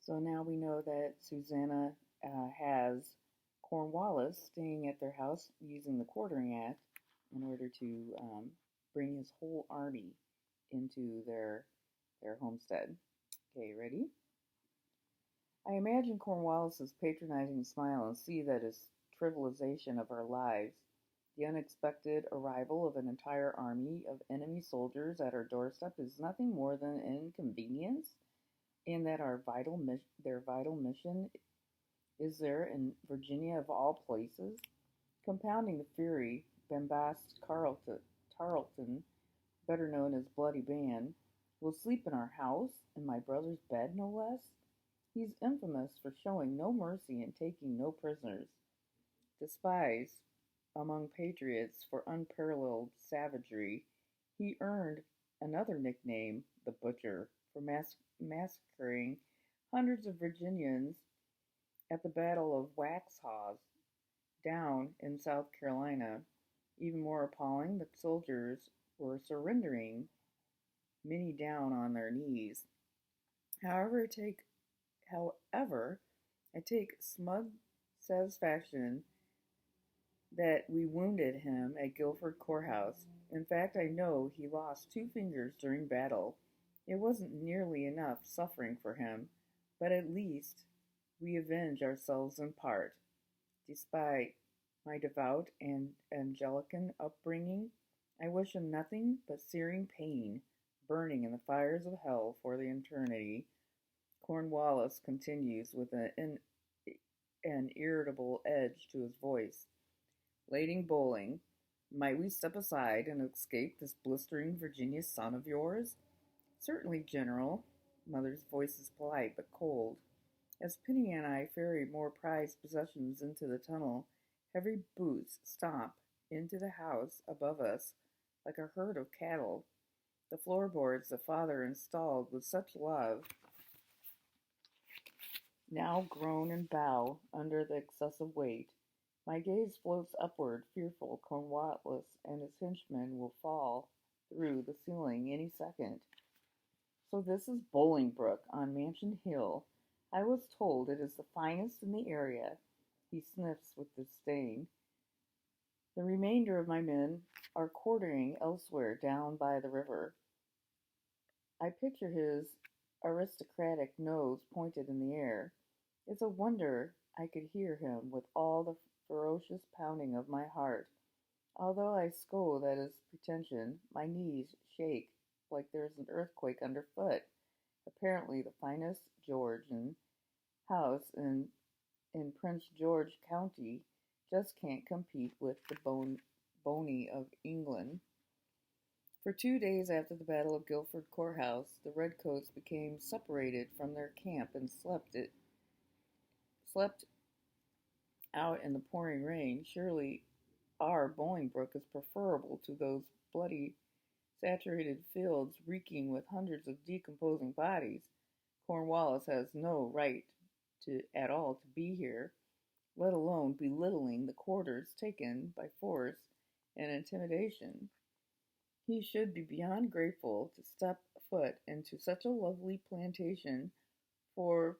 So now we know that Susanna has Cornwallis staying at their house using the Quartering Act in order to bring his whole army into their homestead. Okay, ready? I imagine Cornwallis's patronizing smile and see that his trivialization of our lives, the unexpected arrival of an entire army of enemy soldiers at our doorstep, is nothing more than an inconvenience, and that their vital mission is there in Virginia of all places. Compounding the fury, bombast Tarleton, better known as Bloody Ban, will sleep in our house, in my brother's bed no less. He's infamous for showing no mercy and taking no prisoners. Despised among patriots for unparalleled savagery, he earned another nickname, the Butcher, for massacring hundreds of Virginians at the Battle of Waxhaws down in South Carolina. Even more appalling, the soldiers were surrendering, many down on their knees. However, I take however, I take smug satisfaction that we wounded him at Guilford Courthouse. In fact, I know he lost two fingers during battle. It wasn't nearly enough suffering for him, but at least we avenge ourselves in part. Despite my devout and Anglican upbringing, I wish him nothing but searing pain, burning in the fires of hell for the eternity. Cornwallis continues with an irritable edge to his voice. Lady Bowling, might we step aside and escape this blistering Virginia sun of yours? Certainly, General. Mother's voice is polite but cold. As Penny and I ferry more prized possessions into the tunnel, heavy boots stomp into the house above us like a herd of cattle. The floorboards the father installed with such love now groan and bow under the excessive weight. My gaze floats upward, fearful Cornwallis and his henchmen will fall through the ceiling any second. So this is Bolingbroke on Mansion Hill. I was told it is the finest in the area. He sniffs with disdain. The remainder of my men are quartering elsewhere down by the river. I picture his aristocratic nose pointed in the air. It's a wonder I could hear him with all the ferocious pounding of my heart. Although I scold at his pretension, my knees shake like there's an earthquake underfoot. Apparently the finest Georgian house in Prince George County just can't compete with the Boney of England. For 2 days after the Battle of Guilford Courthouse, the Redcoats became separated from their camp and slept out in the pouring rain. Surely our Bolingbroke is preferable to those bloody saturated fields reeking with hundreds of decomposing bodies. Cornwallis has no right at all to be here, let alone belittling the quarters taken by force and intimidation. He should be beyond grateful to step foot into such a lovely plantation for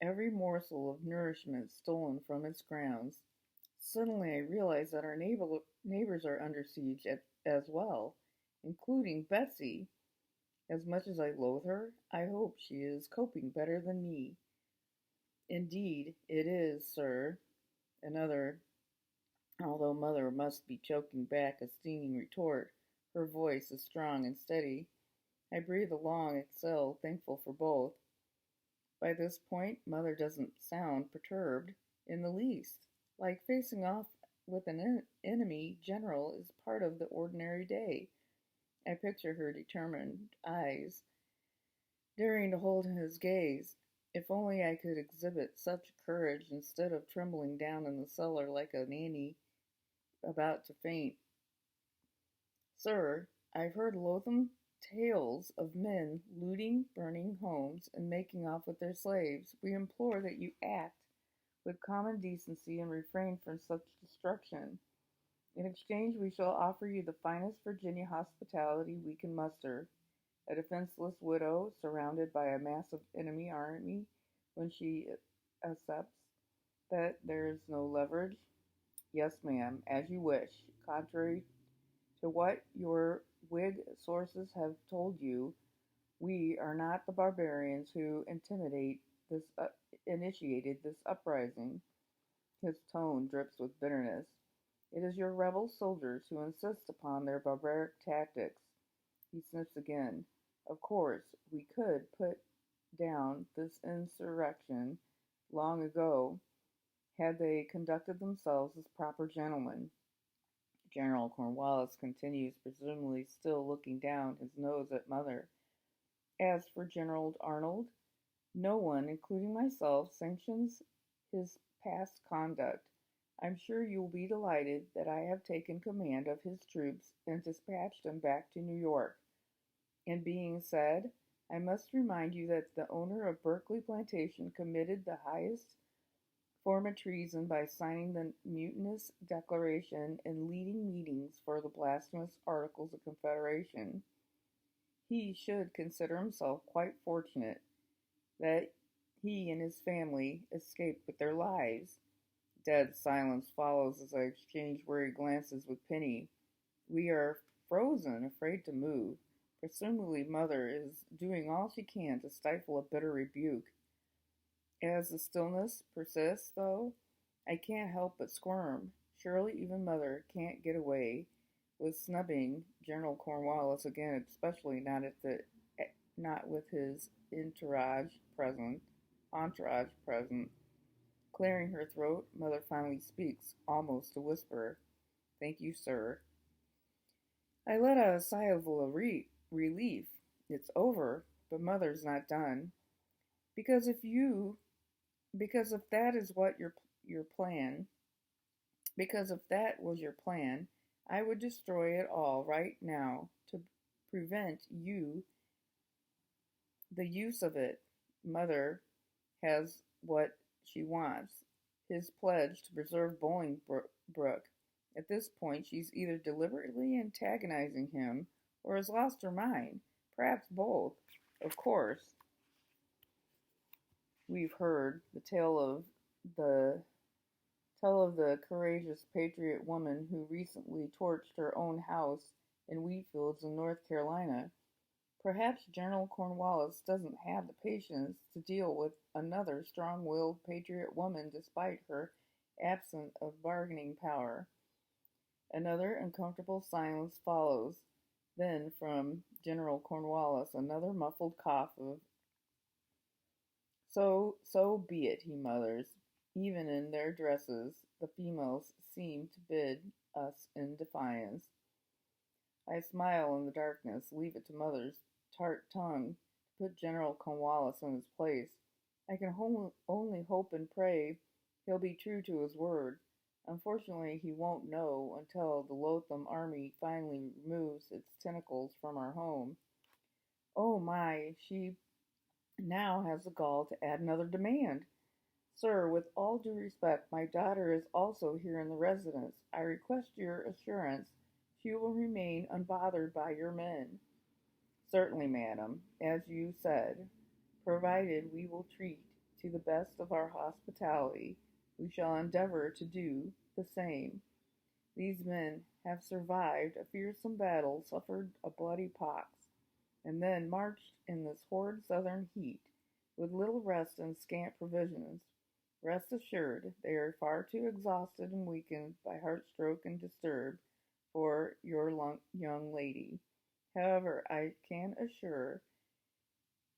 every morsel of nourishment stolen from its grounds. Suddenly I realize that our neighbors are under siege as well, including Betsy. As much as I loathe her, I hope she is coping better than me. Indeed, it is, sir. Another, although Mother must be choking back a stinging retort, her voice is strong and steady. I breathe a long exhale, thankful for both. By this point, Mother doesn't sound perturbed in the least, like facing off with an enemy general is part of the ordinary day. I picture her determined eyes, daring to hold his gaze. If only I could exhibit such courage instead of trembling down in the cellar like a nanny about to faint. Sir, I've heard loathsome tales of men looting, burning homes, and making off with their slaves. We implore that you act with common decency and refrain from such destruction. In exchange, we shall offer you the finest Virginia hospitality we can muster. A defenseless widow, surrounded by a massive enemy army, when she accepts that there is no leverage. Yes, ma'am, as you wish. Contrary to what your Whig sources have told you, we are not the barbarians who initiated this uprising. His tone drips with bitterness. It is your rebel soldiers who insist upon their barbaric tactics. He sniffs again. Of course, we could put down this insurrection long ago had they conducted themselves as proper gentlemen. General Cornwallis continues, presumably still looking down his nose at Mother. As for General Arnold, no one, including myself, sanctions his past conduct. I'm sure you will be delighted that I have taken command of his troops and dispatched them back to New York. And being said, I must remind you that the owner of Berkeley Plantation committed the highest form of treason by signing the mutinous declaration and leading meetings for the blasphemous Articles of Confederation. He should consider himself quite fortunate that he and his family escaped with their lives. Dead silence follows as I exchange worried glances with Penny. We are frozen, afraid to move. Presumably Mother is doing all she can to stifle a bitter rebuke. As the stillness persists, though, I can't help but squirm. Surely even Mother can't get away with snubbing General Cornwallis again, especially not with his entourage present. Clearing her throat, Mother finally speaks, almost a whisper. Thank you, sir. I let out a sigh of relief. It's over, but Mother's not done. Because if you, because if that is what your plan, because if that was your plan, I would destroy it all right now to prevent the use of it. Mother has what she wants. His pledge to preserve Bolingbroke. At this point, she's either deliberately antagonizing him or has lost her mind. Perhaps both. Of course, we've heard the tell of the courageous patriot woman who recently torched her own house in wheat fields in North Carolina. Perhaps General Cornwallis doesn't have the patience to deal with another strong-willed patriot woman despite her absence of bargaining power. Another uncomfortable silence follows. Then, from General Cornwallis, another muffled cough of, so be it, he mutters. Even in their dresses, the females seem to bid us in defiance. I smile in the darkness, leave it to Mother's tart tongue to put General Cornwallis in his place. I can only hope and pray he'll be true to his word. Unfortunately, he won't know until the loathsome army finally removes its tentacles from our home. Oh my, she now has the gall to add another demand. Sir, with all due respect, my daughter is also here in the residence. I request your assurance she will remain unbothered by your men. Certainly, madam, as you said, provided we will treat to the best of our hospitality, we shall endeavor to do the same. These men have survived a fearsome battle, suffered a bloody pox, and then marched in this horrid southern heat, with little rest and scant provisions. Rest assured, they are far too exhausted and weakened by heartstroke and disturb for your young lady. However, I can assure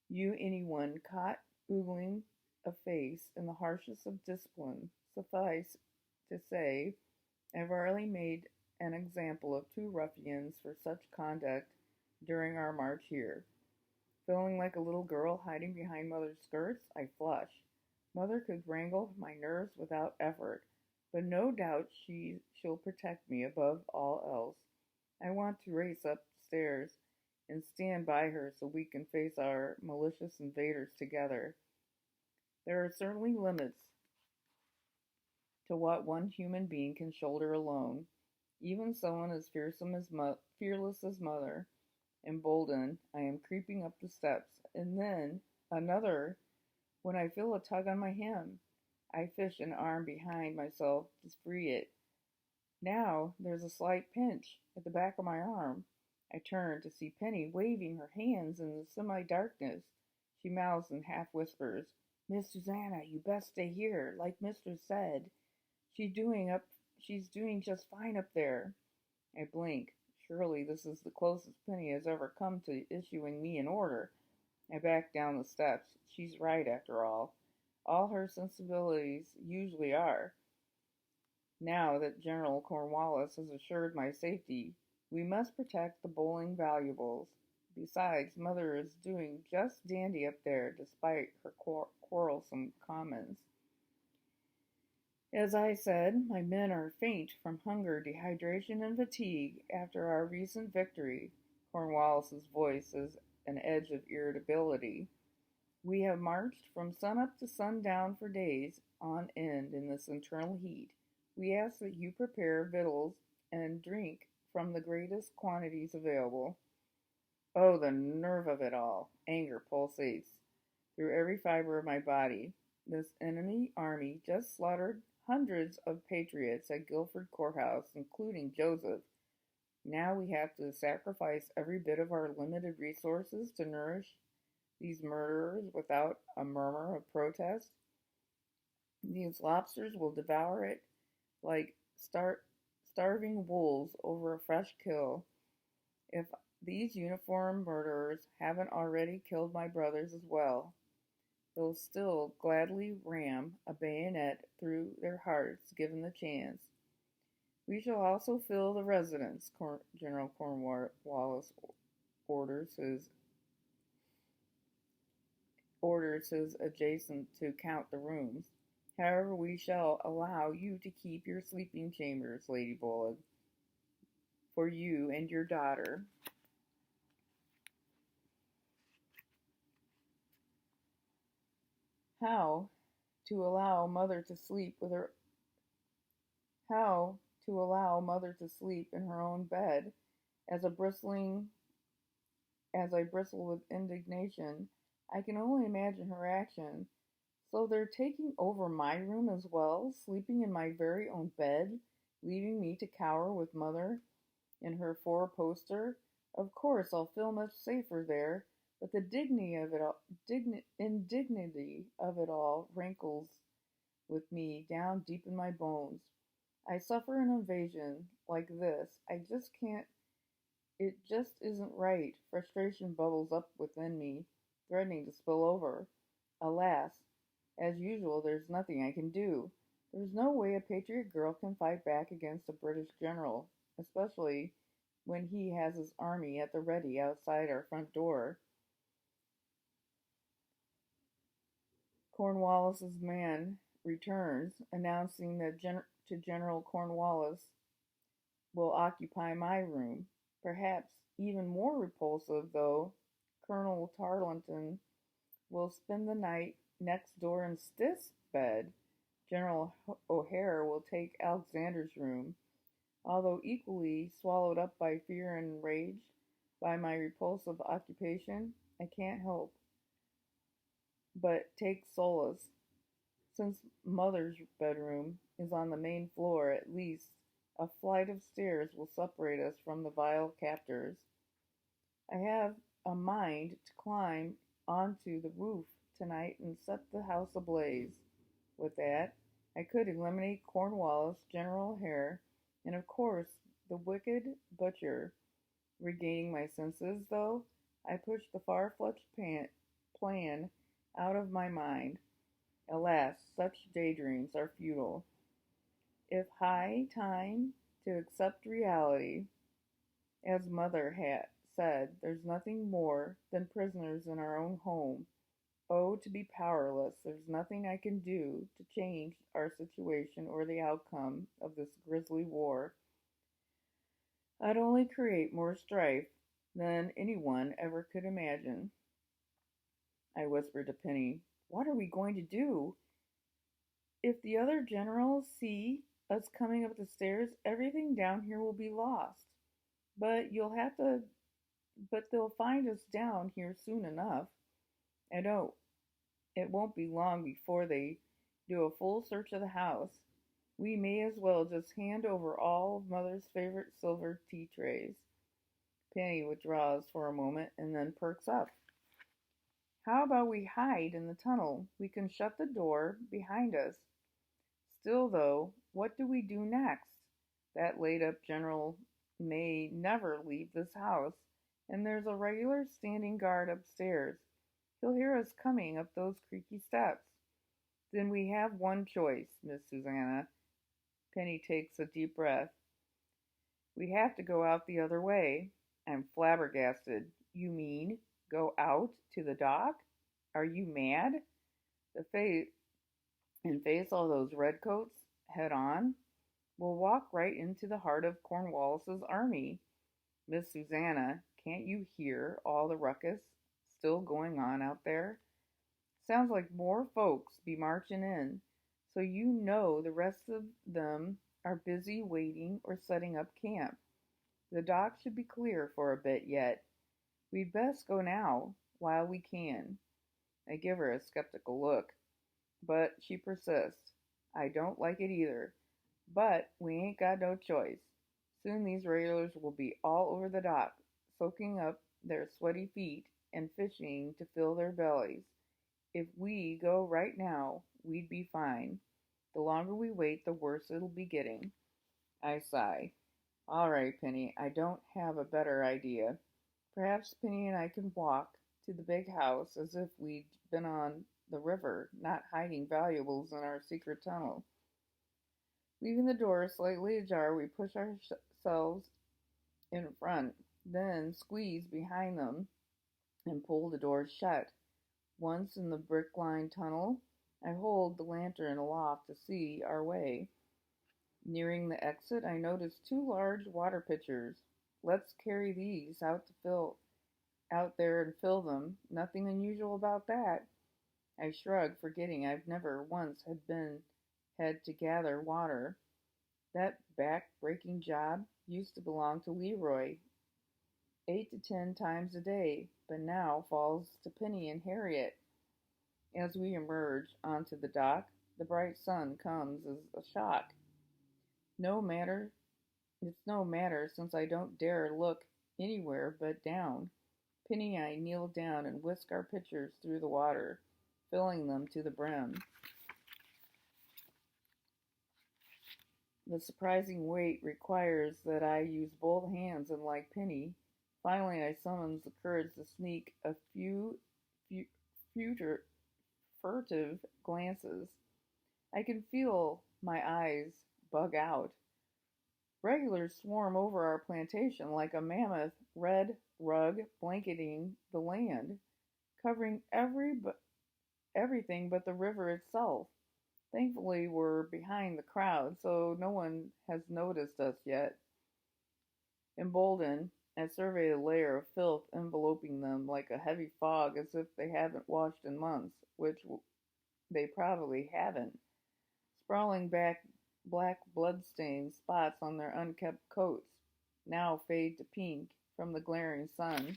you anyone caught oogling a face in the harshest of discipline. Suffice to say, I've already made an example of two ruffians for such conduct during our march here. Feeling like a little girl hiding behind Mother's skirts, I flush. Mother could wrangle my nerves without effort, but no doubt she'll protect me above all else. I want to race upstairs and stand by her so we can face our malicious invaders together. There are certainly limits to what one human being can shoulder alone. Even someone as fearless as Mother. Emboldened, I am creeping up the steps, and then another when when I feel a tug on my hem. I fish an arm behind myself to free it. Now there's a slight pinch at the back of my arm. I turn to see Penny waving her hands in the semi-darkness. She mouths and half whispers, "Miss Susanna, you best stay here, like Mister said. She's doing up she's doing just fine up there." I blink. Surely this is the closest Penny has ever come to issuing me an order. I back down the steps. She's right, after all. All her sensibilities usually are. Now that General Cornwallis has assured my safety, we must protect the bowling valuables. Besides, Mother is doing just dandy up there, despite her quarrelsome comments. As I said, my men are faint from hunger, dehydration, and fatigue after our recent victory. Cornwallis's voice has an edge of irritability. We have marched from sunup to sundown for days on end in this internal heat. We ask that you prepare victuals and drink from the greatest quantities available. Oh, the nerve of it all! Anger pulsates through every fiber of my body. This enemy army just slaughtered hundreds of patriots at Guilford Courthouse, including Joseph. Now we have to sacrifice every bit of our limited resources to nourish these murderers without a murmur of protest. These lobsters will devour it like starving wolves over a fresh kill. If these uniformed murderers haven't already killed my brothers as well, they'll still gladly ram a bayonet through their hearts given the chance. We shall also fill the residence, General Cornwallis orders his adjutant to count the rooms. However, we shall allow you to keep your sleeping chambers, Lady Bullard, for you and your daughter. How to allow mother to sleep with her how to allow mother to sleep in her own bed as I bristle with indignation. I can only imagine her reaction. So they're taking over my room as well, sleeping in my very own bed, leaving me to cower with mother in her four-poster. Of course, I'll feel much safer there, but the indignity of it all rankles with me down deep in my bones. I suffer an invasion like this. I just can't. It just isn't right. Frustration bubbles up within me, threatening to spill over. Alas, as usual, there's nothing I can do. There's no way a patriot girl can fight back against a British general, especially when he has his army at the ready outside our front door. Cornwallis's man returns, announcing that to General Cornwallis will occupy my room. Perhaps even more repulsive, though, Colonel Tarleton will spend the night next door in Stiff's bed. General O'Hare will take Alexander's room. Although equally swallowed up by fear and rage by my repulsive occupation, I can't help but take solace. Since Mother's bedroom is on the main floor, at least a flight of stairs will separate us from the vile captors. I have a mind to climb onto the roof tonight and set the house ablaze. With that, I could eliminate Cornwallis, General O'Hare, and of course the wicked butcher. Regaining my senses, though, I pushed the far-fetched plan out of my mind. Alas, such daydreams are futile. If high time to accept reality, as Mother had said, there's nothing more than prisoners in our own home. Oh, to be powerless. There's nothing I can do to change our situation or the outcome of this grisly war. I'd only create more strife than anyone ever could imagine. I whispered to Penny, "What are we going to do? If the other generals see us coming up the stairs, everything down here will be lost. But they'll find us down here soon enough." I know, It won't be long before they do a full search of the house. We may as well just hand over all of Mother's favorite silver tea trays. Penny withdraws for a moment and then perks up. How about we hide in the tunnel? We can shut the door behind us. Still, though, what do we do next? That laid up general may never leave this house, and there's a regular standing guard upstairs. He'll hear us coming up those creaky steps. Then we have one choice, Miss Susanna. Penny takes a deep breath. We have to go out the other way. I'm flabbergasted. You mean go out to the dock? Are you mad? The face face all those redcoats head on. We'll walk right into the heart of Cornwallis's army. Miss Susanna, can't you hear all the ruckus still going on out there? Sounds like more folks be marching in, so you know the rest of them are busy waiting or setting up camp. The dock should be clear for a bit yet. We'd best go now, while we can. I give her a skeptical look, but she persists. I don't like it either, but we ain't got no choice. Soon these regulars will be all over the dock, soaking up their sweaty feet and fishing to fill their bellies. If we go right now, we'd be fine. The longer we wait, the worse it'll be getting. I sigh. All right, Penny, I don't have a better idea. Perhaps Penny and I can walk to the big house as if we'd been on the river, not hiding valuables in our secret tunnel. Leaving the door slightly ajar, we push ourselves in front, then squeeze behind them and pull the doors shut. Once in the brick-lined tunnel, I hold the lantern aloft to see our way. Nearing the exit, I notice two large water pitchers. Let's carry these out there and fill them. Nothing unusual about that. I shrug, forgetting I've never once had to gather water. That back-breaking job used to belong to Leroy 8 to 10 times a day, but now falls to Penny and Harriet. As we emerge onto the dock, the bright sun comes as a shock. It's no matter since I don't dare look anywhere but down. Penny and I kneel down and whisk our pitchers through the water, filling them to the brim. The surprising weight requires that I use both hands, and like Penny, finally I summons the courage to sneak a few furtive glances. I can feel my eyes bug out. Regulars swarm over our plantation like a mammoth red rug blanketing the land, covering everything but the river itself. Thankfully, we're behind the crowd, so no one has noticed us yet. Emboldened, I survey the layer of filth enveloping them like a heavy fog as if they haven't washed in months, which they probably haven't. Sprawling black blood-stained spots on their unkept coats now fade to pink from the glaring sun.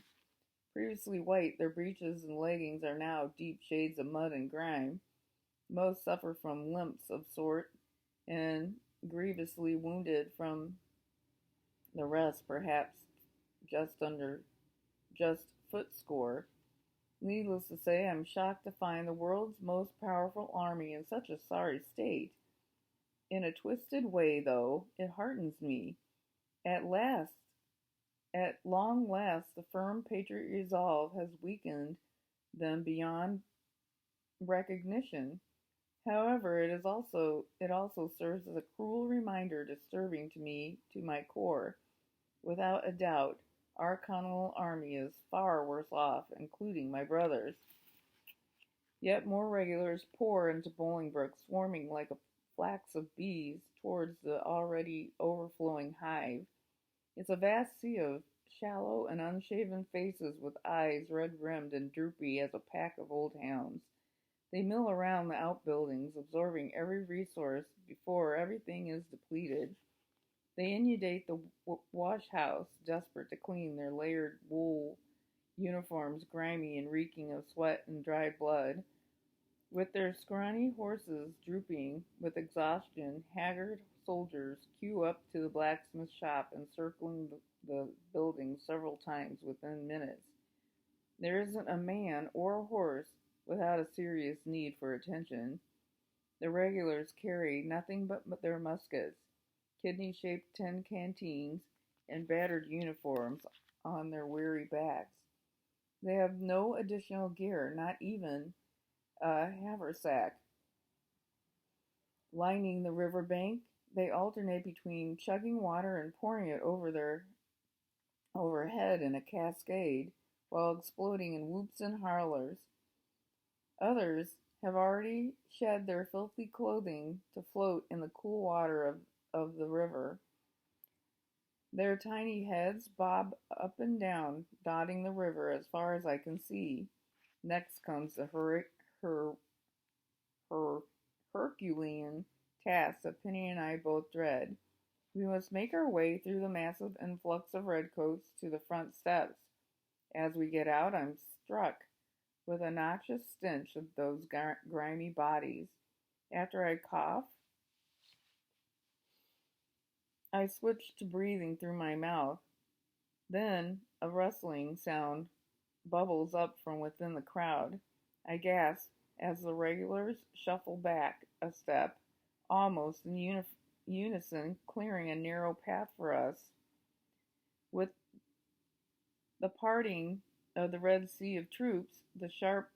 Previously white, their breeches and leggings are now deep shades of mud and grime. Most suffer from limps of sort, and grievously wounded from the rest, perhaps just footscore. Needless to say, I'm shocked to find the world's most powerful army in such a sorry state. In a twisted way, though, it heartens me. At long last, the firm patriot resolve has weakened them beyond recognition. However, it also serves as a cruel reminder disturbing to me to my core. Without a doubt, our Continental Army is far worse off, including my brothers. Yet more regulars pour into Bolingbroke, swarming like a flocks of bees towards the already overflowing hive. It's a vast sea of shallow and unshaven faces with eyes red-rimmed and droopy as a pack of old hounds. They mill around the outbuildings, absorbing every resource before everything is depleted. They inundate the wash house, desperate to clean their layered wool uniforms grimy and reeking of sweat and dried blood. With their scrawny horses drooping with exhaustion, haggard soldiers queue up to the blacksmith shop, encircling the building several times within minutes. There isn't a man or a horse without a serious need for attention. The regulars carry nothing but their muskets, kidney-shaped tin canteens, and battered uniforms on their weary backs. They have no additional gear, not even a haversack. Lining the river bank, they alternate between chugging water and pouring it over their overhead in a cascade, while exploding in whoops and hollers. Others have already shed their filthy clothing to float in the cool water of the river. Their tiny heads bob up and down, dotting the river as far as I can see. Next comes the her, her Herculean task that Penny and I both dread. We must make our way through the massive influx of redcoats to the front steps. As we get out, I'm struck with a noxious stench of those grimy bodies. After I cough, I switch to breathing through my mouth. Then a rustling sound bubbles up from within the crowd. I gasp as the regulars shuffle back a step, almost in unison, clearing a narrow path for us. With the parting of the Red Sea of troops, the sharp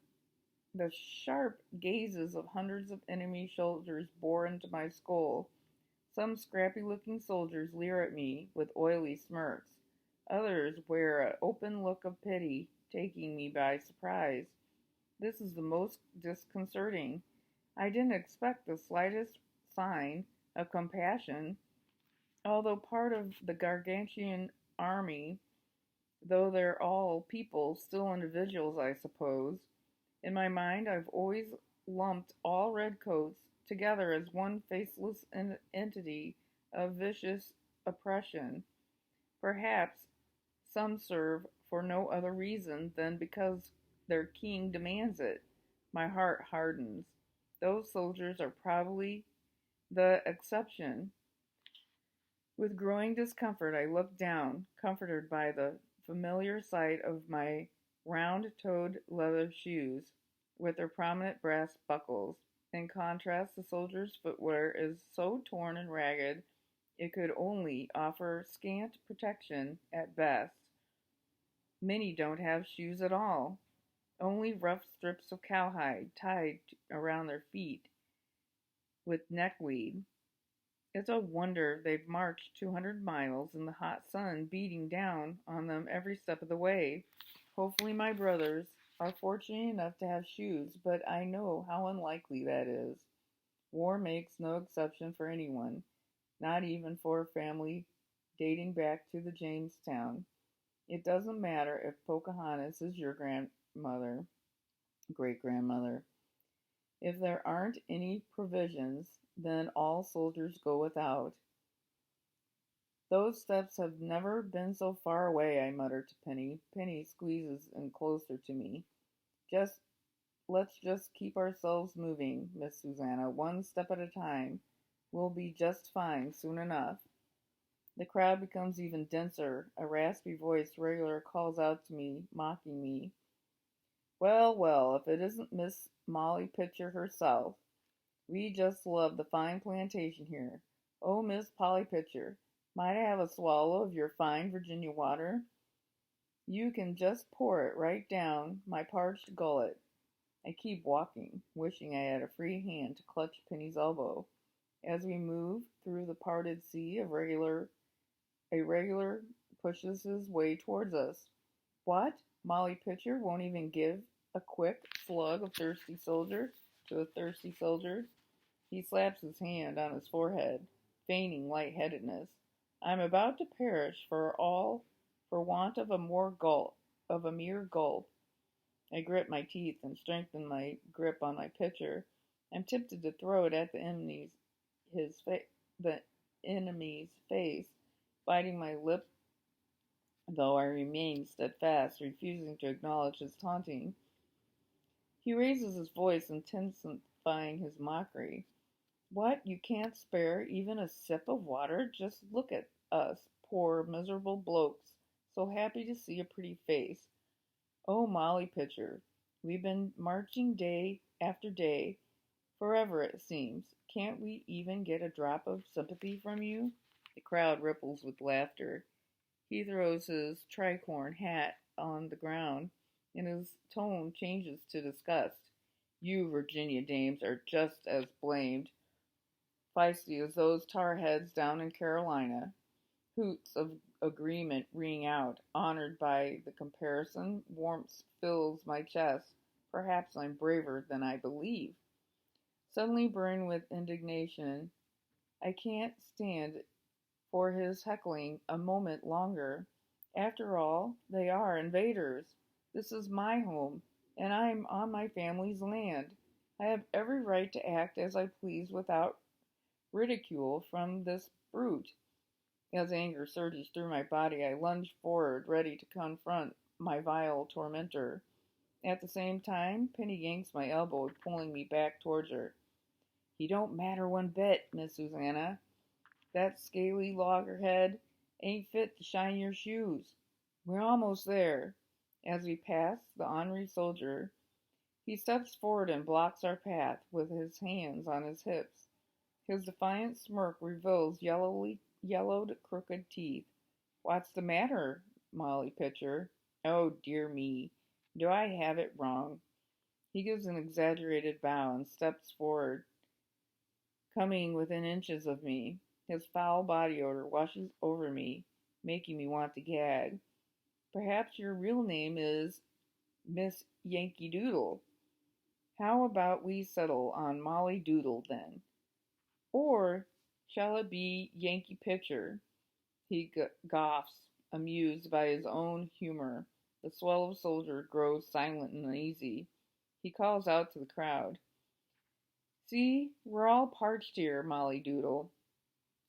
gazes of hundreds of enemy soldiers bore into my skull. Some scrappy-looking soldiers leer at me with oily smirks. Others wear an open look of pity, taking me by surprise. This is the most disconcerting. I didn't expect the slightest sign of compassion, although part of the gargantuan army, though they're all people, still individuals, I suppose. In my mind, I've always lumped all redcoats together as one faceless entity of vicious oppression. Perhaps some serve for no other reason than because their king demands it. My heart hardens. Those soldiers are probably the exception. With growing discomfort, I look down, comforted by the familiar sight of my round-toed leather shoes with their prominent brass buckles. In contrast, the soldier's footwear is so torn and ragged it could only offer scant protection at best. Many don't have shoes at all, only rough strips of cowhide tied around their feet with neckweed. It's a wonder they've marched 200 miles in the hot sun beating down on them every step of the way. Hopefully my brothers are fortunate enough to have shoes, but I know how unlikely that is. War makes no exception for anyone, not even for a family dating back to the Jamestown. It doesn't matter if Pocahontas is your grandmother, great-grandmother. If there aren't any provisions, then all soldiers go without. Those steps have never been so far away, I mutter to Penny. Penny squeezes in closer to me. Let's just keep ourselves moving, Miss Susanna, one step at a time. We'll be just fine soon enough. The crowd becomes even denser. A raspy voiced regular calls out to me, mocking me. Well, well, if it isn't Miss Molly Pitcher herself. We just love the fine plantation here. Oh, Miss Polly Pitcher, might I have a swallow of your fine Virginia water? You can just pour it right down my parched gullet. I keep walking, wishing I had a free hand to clutch Penny's elbow. As we move through the parted sea, a regular pushes his way towards us. What? Molly Pitcher won't even give a quick slug of thirsty soldier to a thirsty soldier? He slaps his hand on his forehead, feigning lightheadedness. I'm about to perish for want of a mere gulp. I grit my teeth and strengthen my grip on my pitcher. I'm tempted to throw it at the enemy's face, biting my lip, though I remain steadfast, refusing to acknowledge his taunting. He raises his voice, intensifying his mockery. What, you can't spare even a sip of water? Just look at us, poor miserable blokes, so happy to see a pretty face. Oh, Molly Pitcher, we've been marching day after day, forever it seems. Can't we even get a drop of sympathy from you? The crowd ripples with laughter. He throws his tricorn hat on the ground, and his tone changes to disgust. You Virginia dames are just as blamed feisty as those tar heads down in Carolina. Hoots of agreement ring out, honored by the comparison. Warmth fills my chest. Perhaps I'm braver than I believe. Suddenly burned with indignation, I can't stand for his heckling a moment longer. After all, they are invaders. This is my home, and I'm on my family's land. I have every right to act as I please without ridicule from this brute. As anger surges through my body, I lunge forward, ready to confront my vile tormentor. At the same time, Penny yanks my elbow, pulling me back towards her. "He don't matter one bit, Miss Susanna. That scaly loggerhead ain't fit to shine your shoes. We're almost there." As we pass the ornery soldier, he steps forward and blocks our path with his hands on his hips. His defiant smirk reveals yellowed, crooked teeth. "What's the matter, Molly Pitcher? Oh, dear me. Do I have it wrong?" He gives an exaggerated bow and steps forward, coming within inches of me. His foul body odor washes over me, making me want to gag. "Perhaps your real name is Miss Yankee Doodle. How about we settle on Molly Doodle, then? Or shall it be Yankee Pitcher?" He scoffs, amused by his own humor. The swell of soldier grows silent and uneasy. He calls out to the crowd. "See, we're all parched here, Molly Doodle.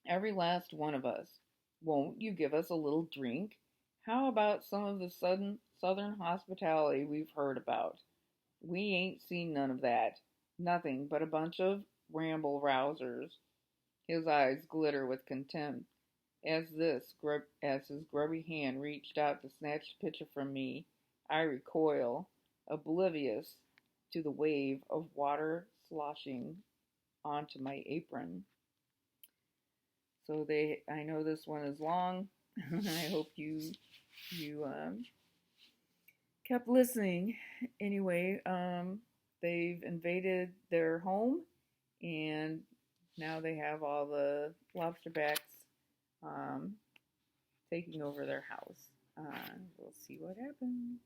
Every last one of us. Won't you give us a little drink? How about some of the southern hospitality we've heard about? We ain't seen none of that. Nothing but a bunch of ramble rousers." His eyes glitter with contempt as his grubby hand reached out to snatch the pitcher from me. I recoil, oblivious to the wave of water sloshing onto my apron. So I know this one is long. I hope you kept listening. Anyway, they've invaded their home, and now they have all the lobsterbacks um, taking over their house. We'll see what happens.